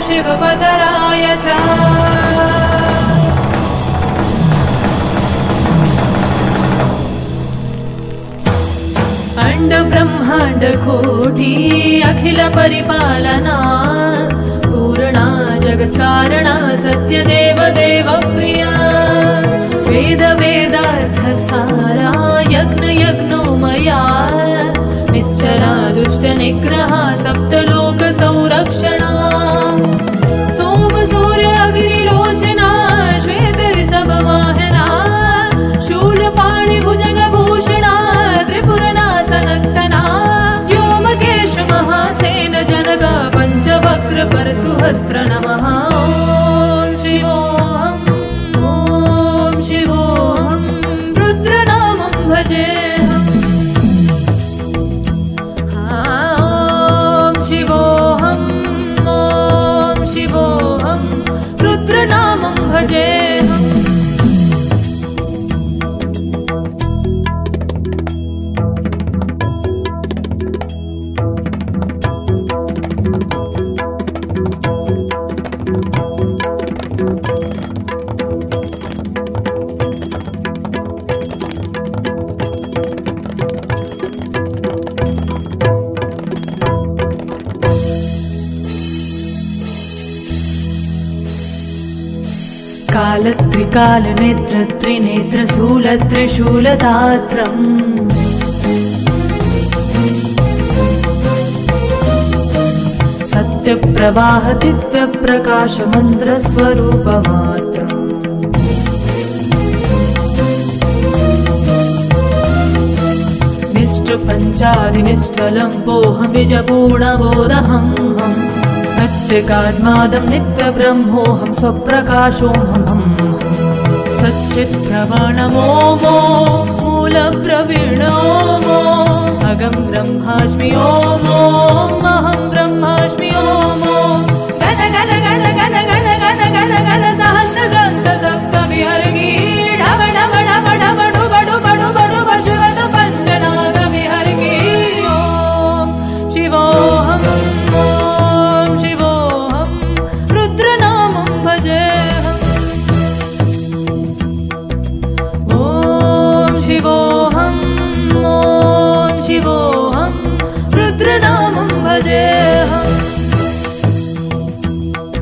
शिवपतराय च अंड ब्रह्मांड कोटी अखिल परिपालना पूर्णा जगत्कारणा सत्यदेव देव प्रिया वेद वेदार्थ सारा यज्ञ यज्ञोमया निश्चला दुष्ट निग्रहा सप्तलोक संरक्षणा सोम सूर्य अग्निलोचना श्वेत ऋषभ वाहना शूलपाणि भुजग भूषणा त्रिपुरनाशनक्तना व्योमकेश महासेन जनगा पंचवक्र परशुहस्त्र नमः ॐ शिवोऽहम् ॐ शिवोऽहम् रुद्रनामं भजे ॐ शिवोऽहम् रुद्रनामं भजे कालत्रिकाल नेत्र त्रिनेत्र शूल त्रिशूलदात्रम् सत्यप्रवाह दिव्य प्रकाश मंत्र स्वरूप मात्रम् निष्ठ पंचादि निष्ठलम्बोऽहं बीजपूर्णबोधहम् नित्यकात्मादं नित्यब्रह्मोऽहं स्वप्रकाशोऽहम् सच्चित्प्रमाणमोमो मूलप्रवीणोमो अगं ब्रह्मास्मि ओम